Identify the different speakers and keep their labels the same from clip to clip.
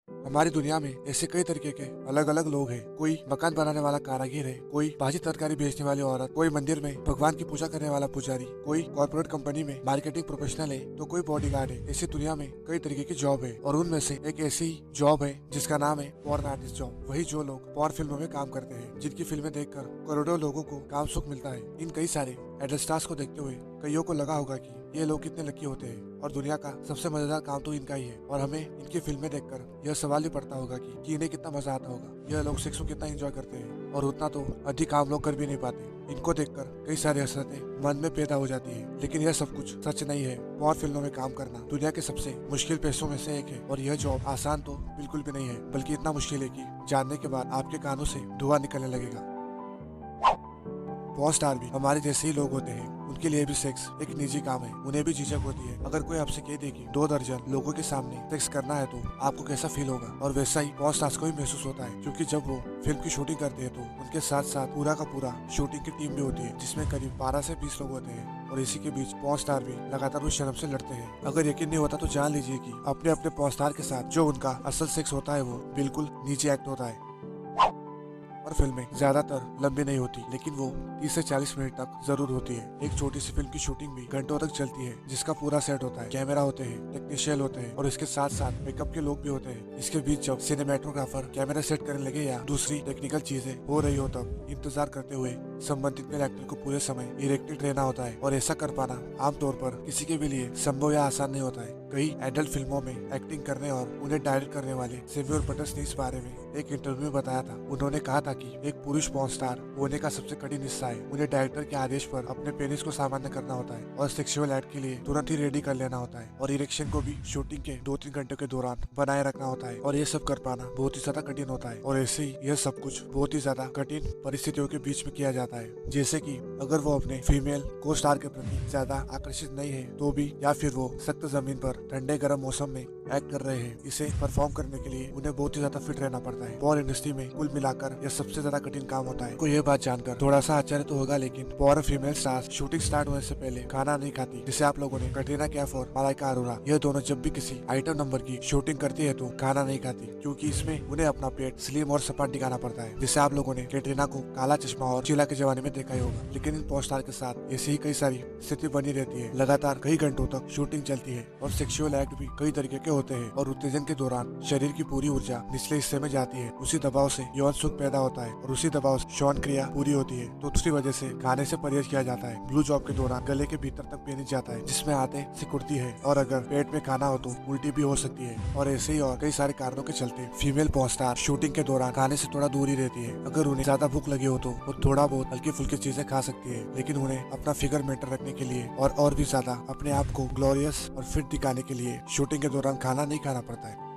Speaker 1: हमारी दुनिया में ऐसे कई तरीके के अलग अलग लोग हैं। कोई मकान बनाने वाला कारीगर है, कोई भाजी तरकारी बेचने वाली औरत, कोई मंदिर में भगवान की पूजा करने वाला पुजारी, कोई कॉर्पोरेट कंपनी में मार्केटिंग प्रोफेशनल है, तो कोई बॉडीगार्ड है। ऐसी दुनिया में कई तरीके की जॉब है और उनमें से एक ऐसी जॉब है जिसका नाम है पॉर्न आर्टिस्ट जॉब। वही जो लोग पॉर्न फिल्मों में काम करते हैं, जिनकी फिल्में देखकर करोड़ों लोगों को काम सुख मिलता है। इन कई सारे एडल्ट स्टार्स को देखते हुए कईयों को लगा होगा कि ये लोग कितने लकी होते हैं और दुनिया का सबसे मजेदार काम तो इनका ही है। और हमें इनकी फिल्में देखकर यह सवाल भी पड़ता होगा कि इन्हें कितना मजा आता होगा, यह लोग सेक्स को कितना एंजॉय करते हैं और उतना तो अधिक आम लोग कर भी नहीं पाते। इनको देखकर कई सारी हसरतें मन में पैदा हो जाती है, लेकिन यह सब कुछ सच नहीं है। पॉर्न फिल्मों में काम करना दुनिया के सबसे मुश्किल पेशों में से एक है और यह जॉब आसान तो बिल्कुल भी नहीं है, बल्कि इतना मुश्किल है कि जानने के बाद आपके कानों से धुआं निकलने लगेगा। पॉर्न स्टार भी हमारे जैसे ही लोग होते हैं, उनके लिए भी सेक्स एक निजी काम है, उन्हें भी झिझक होती है। अगर कोई आपसे कह दे कि 2 दर्जन लोगों के सामने सेक्स करना है तो आपको कैसा फील होगा, और वैसा ही पॉर्न स्टार्स को भी महसूस होता है, क्योंकि जब वो फिल्म की शूटिंग करते हैं तो उनके साथ साथ पूरा का पूरा शूटिंग की टीम भी होती है, जिसमें करीब 12 से 20 लोग होते हैं। और इसी के बीच पॉर्न स्टार भी लगातार उस शर्म से लड़ते हैं। अगर यकीन नहीं होता तो जान लीजिए कि अपने अपने पॉर्न स्टार के साथ जो उनका असल सेक्स होता है वो बिल्कुल निजी एक्ट होता है। और फिल्में ज्यादातर लंबी नहीं होती, लेकिन वो 30 से 40 मिनट तक जरूर होती है। एक छोटी सी फिल्म की शूटिंग भी घंटों तक चलती है, जिसका पूरा सेट होता है, कैमरा होते हैं, टेक्नीशियन होते हैं और इसके साथ साथ मेकअप के लोग भी होते हैं। इसके बीच जब सिनेमेटोग्राफर कैमरा सेट करने लगे या दूसरी टेक्निकल चीजें हो रही हो, तब इंतजार करते हुए संबंधित मेल एक्टर को पूरे समय इरेक्टेड रहना होता है। और ऐसा कर पाना आमतौर पर किसी के भी लिए संभव या आसान नहीं होता है। कई एडल्ट फिल्मों में एक्टिंग करने और उन्हें डायरेक्ट करने वाले सैमुअल पटर्स ने इस बारे में एक इंटरव्यू में बताया था। उन्होंने कहा था कि एक पुरुष पॉर्न स्टार होने का सबसे कठिन हिस्सा है, उन्हें डायरेक्टर के आदेश पर अपने पेनिस को सामान्य करना होता है और सेक्सुअल एक्ट के लिए तुरंत ही रेडी कर लेना होता है, और इरेक्शन को भी शूटिंग के 2-3 घंटों के दौरान बनाए रखना होता है। और ये सब कर पाना बहुत ही ज्यादा कठिन होता है, और ऐसे ही यह सब कुछ बहुत ही ज्यादा कठिन परिस्थितियों के बीच में किया जाता है। जैसे कि अगर वो अपने फीमेल को स्टार के प्रति ज्यादा आकर्षित नहीं है तो भी, या फिर वो सख्त जमीन पर ठंडे गर्म मौसम में एक्ट कर रहे हैं, इसे परफॉर्म करने के लिए उन्हें बहुत ही ज्यादा फिट रहना पड़ता है। पॉर्न इंडस्ट्री में कुल मिलाकर यह सबसे ज्यादा कठिन काम होता है। को यह बात जानकर थोड़ा सा आश्चर्य तो होगा, लेकिन porn female stars shooting start होने से पहले खाना नहीं खाती, जिसे आप लोगों ने कटरीना कैफ और मलाइका अरोरा, यह दोनों जब भी किसी आइटम नंबर की शूटिंग करती है तो खाना नहीं खाती, क्योंकि इसमें उन्हें अपना पेट स्लिम और सपाट दिखाना पड़ता है, जिससे आप लोगों ने कैटरीना को काला चश्मा और शीला के जमाने में देखा ही होगा। लेकिन इन पॉर्न स्टार के साथ ऐसी ही कई सारी स्थिति बनी रहती है। लगातार कई घंटों तक शूटिंग चलती है और सेक्सुअल एक्ट भी कई तरीके के होते हैं, और उत्तेजन के दौरान शरीर की पूरी ऊर्जा निचले हिस्से में जाती है। उसी दबाव से यौन सुख पैदा होता है और उसी दबाव से श्वान क्रिया पूरी होती है। तो दूसरी वजह से खाने से परहेज किया जाता है। ब्लू जॉब के दौरान गले के भीतर तक पेनिस जाता है, जिसमें आते सिकुड़ती है, और अगर पेट में खाना हो तो उल्टी भी हो सकती है। और ऐसे ही और कई सारे कारणों के चलते फीमेल पॉर्न स्टार शूटिंग के दौरान खाने से थोड़ा दूर ही रहती है। अगर उन्हें ज्यादा भूख लगी हो तो वो थोड़ा बहुत हल्की फुल्की चीजें खा सकती है, लेकिन उन्हें अपना फिगर मेंटेन रखने के लिए और भी ज्यादा अपने आप को ग्लोरियस और फिट दिखाने के लिए शूटिंग के दौरान खाना नहीं खाना पड़ता है।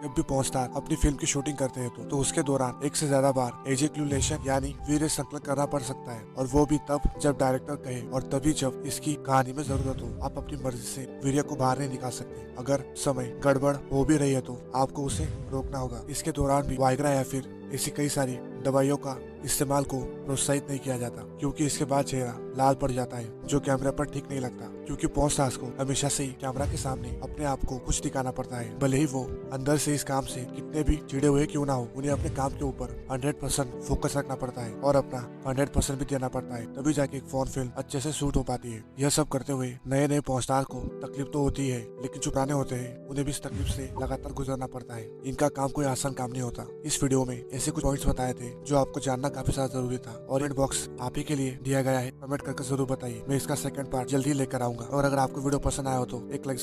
Speaker 1: जब भी पॉर्न स्टार अपनी फिल्म की शूटिंग करते हैं तो उसके दौरान 1 से ज्यादा बार एजेक्यूलेशन यानी वीर्य संकलन करना पड़ सकता है, और वो भी तब जब डायरेक्टर कहे और तभी जब इसकी कहानी में जरूरत हो। आप अपनी मर्जी से वीर्य को बाहर नहीं निकाल सकते। अगर समय गड़बड़ हो भी रही है तो आपको उसे रोकना होगा। इसके दौरान भी वाइग्रा या फिर ऐसी कई सारी दवाइयों का इस्तेमाल को प्रोत्साहित नहीं किया जाता, क्योंकि इसके बाद चेहरा लाल पड़ जाता है, जो कैमरा पर ठीक नहीं लगता। क्योंकि पॉर्न स्टार्स को हमेशा से ही कैमरा के सामने अपने आप को कुछ दिखाना पड़ता है, भले ही वो अंदर से इस काम से कितने भी चिड़े हुए क्यों ना हो। उन्हें अपने काम के ऊपर 100% फोकस रखना पड़ता है और अपना 100% भी देना पड़ता है, तभी जाके एक पॉर्न फिल्म अच्छे से शूट हो पाती है। यह सब करते हुए नए नए पॉर्न स्टार को तकलीफ तो होती है, लेकिन चुपराने होते हैं, उन्हें भी इस तकलीफ से लगातार गुजरना पड़ता है। इनका काम कोई आसान काम नहीं होता। इस वीडियो में ऐसे कुछ पॉइंट्स बताए थे जो आपको जानना काफी ज्यादा जरूरी था, और कमेंट बॉक्स आप ही के लिए दिया गया है। कमेंट करके जरूर बताइए, मैं इसका सेकंड पार्ट जल्दी लेकर आऊंगा। और अगर आपको वीडियो पसंद आया हो तो एक लाइक